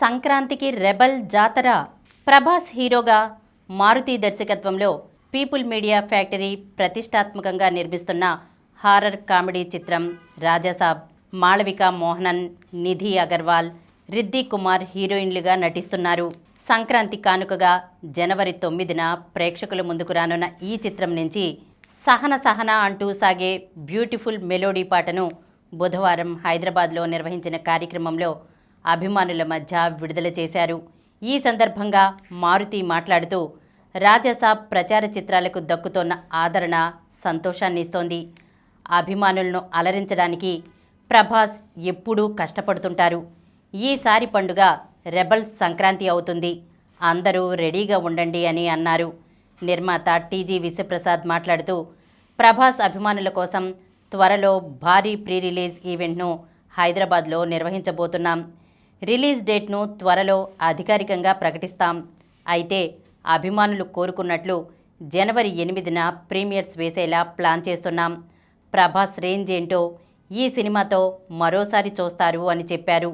సంక్రాంతికి రెబల్ జాతర. ప్రభాస్ హీరోగా మారుతి దర్శకత్వంలో పీపుల్ మీడియా ఫ్యాక్టరీ ప్రతిష్టాత్మకంగా నిర్మిస్తున్న హారర్ కామెడీ చిత్రం రాజాసాబ్. మాళవిక మోహనన్, నిధి అగర్వాల్, రిద్ది కుమార్ హీరోయిన్లుగా నటిస్తున్నారు. సంక్రాంతి కానుకగా జనవరి 9న ప్రేక్షకుల ముందుకు రానున్న ఈ చిత్రం నుంచి సహన సహన అంటూ సాగే బ్యూటిఫుల్ మెలోడీ పాటను బుధవారం హైదరాబాద్లో నిర్వహించిన కార్యక్రమంలో అభిమానుల మధ్య విడుదల చేశారు. ఈ సందర్భంగా మారుతి మాట్లాడుతూ రాజాసాబ్ ప్రచార చిత్రాలకు దక్కుతోన్న ఆదరణ సంతోషాన్ని ఇస్తోంది. అభిమానులను అలరించడానికి ప్రభాస్ ఎప్పుడూ కష్టపడుతుంటారు. ఈసారి పండుగ రెబల్ సంక్రాంతి అవుతుంది, అందరూ రెడీగా ఉండండి అని అన్నారు. నిర్మాత టీజీ విశ్వప్రసాద్ మాట్లాడుతూ ప్రభాస్ అభిమానుల కోసం త్వరలో భారీ ప్రీ రిలీజ్ ఈవెంట్ను హైదరాబాద్లో నిర్వహించబోతున్నాం. రిలీజ్ డేట్ను త్వరలో అధికారికంగా ప్రకటిస్తాం. అయితే అభిమానులు కోరుకున్నట్లు జనవరి 8న ప్రీమియర్స్ వేసేలా ప్లాన్ చేస్తున్నాం. ప్రభాస్ రేంజ్ ఏంటో ఈ సినిమాతో మరోసారి చూస్తారు అని చెప్పారు.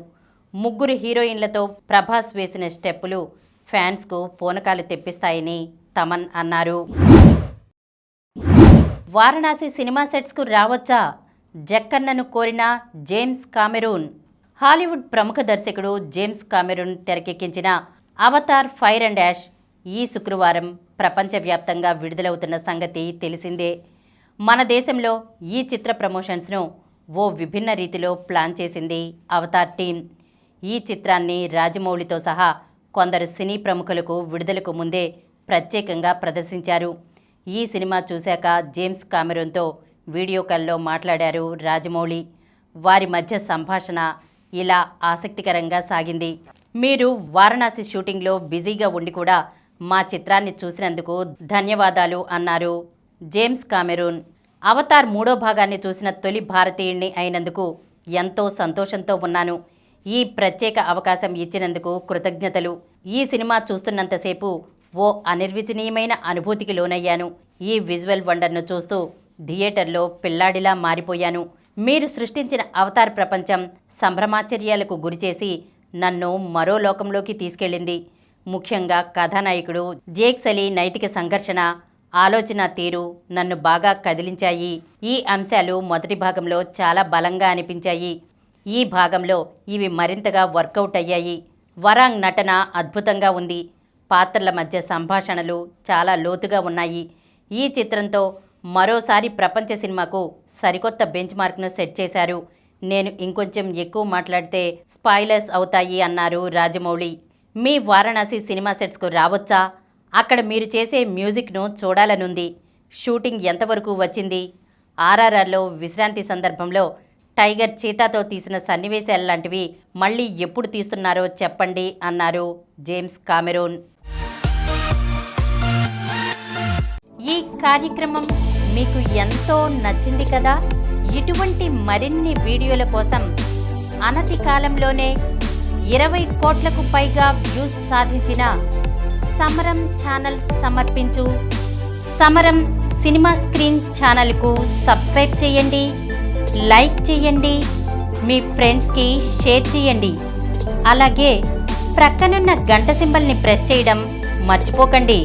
ముగ్గురు హీరోయిన్లతో ప్రభాస్ వేసిన స్టెప్పులు ఫ్యాన్స్కు పూనకాలు తెప్పిస్తాయని తమన్ అన్నారు. వారణాసి సినిమా సెట్స్కు రావచ్చా? జక్కన్నను కోరిన జేమ్స్ కామెరూన్. హాలీవుడ్ ప్రముఖ దర్శకుడు జేమ్స్ కామెరూన్ తెరకెక్కించిన అవతార్ ఫైర్ అండ్ యాష్ ఈ శుక్రవారం ప్రపంచవ్యాప్తంగా విడుదలవుతున్న సంగతి తెలిసిందే. మన దేశంలో ఈ చిత్ర ప్రమోషన్స్ను ఓ విభిన్న రీతిలో ప్లాన్ చేసింది అవతార్ టీం. ఈ చిత్రాన్ని రాజమౌళితో సహా కొందరు సినీ ప్రముఖులకు విడుదలకు ముందే ప్రత్యేకంగా ప్రదర్శించారు. ఈ సినిమా చూశాక జేమ్స్ కామెరూన్తో వీడియో కాల్లో మాట్లాడారు రాజమౌళి. వారి మధ్య సంభాషణ ఇలా ఆసక్తికరంగా సాగింది. మీరు వారణాసి షూటింగ్లో బిజీగా ఉండి కూడా మా చిత్రాన్ని చూసినందుకు ధన్యవాదాలు అన్నారు జేమ్స్ కామెరూన్. అవతార్ 3వ భాగాన్ని చూసిన తొలి భారతీయుణ్ణి అయినందుకు ఎంతో సంతోషంతో ఉన్నాను. ఈ ప్రత్యేక అవకాశం ఇచ్చినందుకు కృతజ్ఞతలు. ఈ సినిమా చూస్తున్నంతసేపు ఓ అనిర్వచనీయమైన అనుభూతికి లోనయ్యాను. ఈ విజువల్ వండర్ను చూస్తూ థియేటర్లో పిల్లాడిలా మారిపోయాను. మీరు సృష్టించిన అవతార్ ప్రపంచం సంభ్రమాశ్చర్యాలకు గురిచేసి నన్ను మరో లోకంలోకి తీసుకెళ్ళింది. ముఖ్యంగా కథానాయకుడు జేక్ సలీ నైతిక సంఘర్షణ, ఆలోచన తీరు నన్ను బాగా కదిలించాయి. ఈ అంశాలు మొదటి భాగంలో చాలా బలంగా అనిపించాయి. ఈ భాగంలో ఇవి మరింతగా వర్కౌట్ అయ్యాయి. వరాంగ్ నటన అద్భుతంగా ఉంది. పాత్రల మధ్య సంభాషణలు చాలా లోతుగా ఉన్నాయి. ఈ చిత్రంతో మరోసారి ప్రపంచ సినిమాకు సరికొత్త బెంచ్ మార్క్ను సెట్ చేశారు. నేను ఇంకొంచెం ఎక్కువ మాట్లాడితే స్పాయిలర్స్ అవుతాయి అన్నారు రాజమౌళి. మీ వారణాసి సినిమా సెట్స్కు రావచ్చా? అక్కడ మీరు చేసే మ్యూజిక్ను చూడాలనుంది. షూటింగ్ ఎంతవరకు వచ్చింది? ఆర్ఆర్ఆర్లో విశ్రాంతి సందర్భంలో టైగర్ చీతాతో తీసిన సన్నివేశాలు లాంటివి మళ్ళీ ఎప్పుడు తీస్తున్నారో చెప్పండి అన్నారు జేమ్స్ కామెరూన్. ఈ కార్యక్రమం మీకు ఎంతో నచ్చింది కదా? ఇటువంటి మరిన్ని వీడియోల కోసం అనతి కాలంలోనే 20 కోట్లకు పైగా వ్యూస్ సాధించిన సమరం ఛానల్ సమర్పించు సమరం సినిమా స్క్రీన్ ఛానల్కు సబ్స్క్రైబ్ చేయండి, లైక్ చేయండి, మీ ఫ్రెండ్స్కి షేర్ చేయండి. అలాగే ప్రక్కనున్న గంట సింబల్ని ప్రెస్ చేయడం మర్చిపోకండి.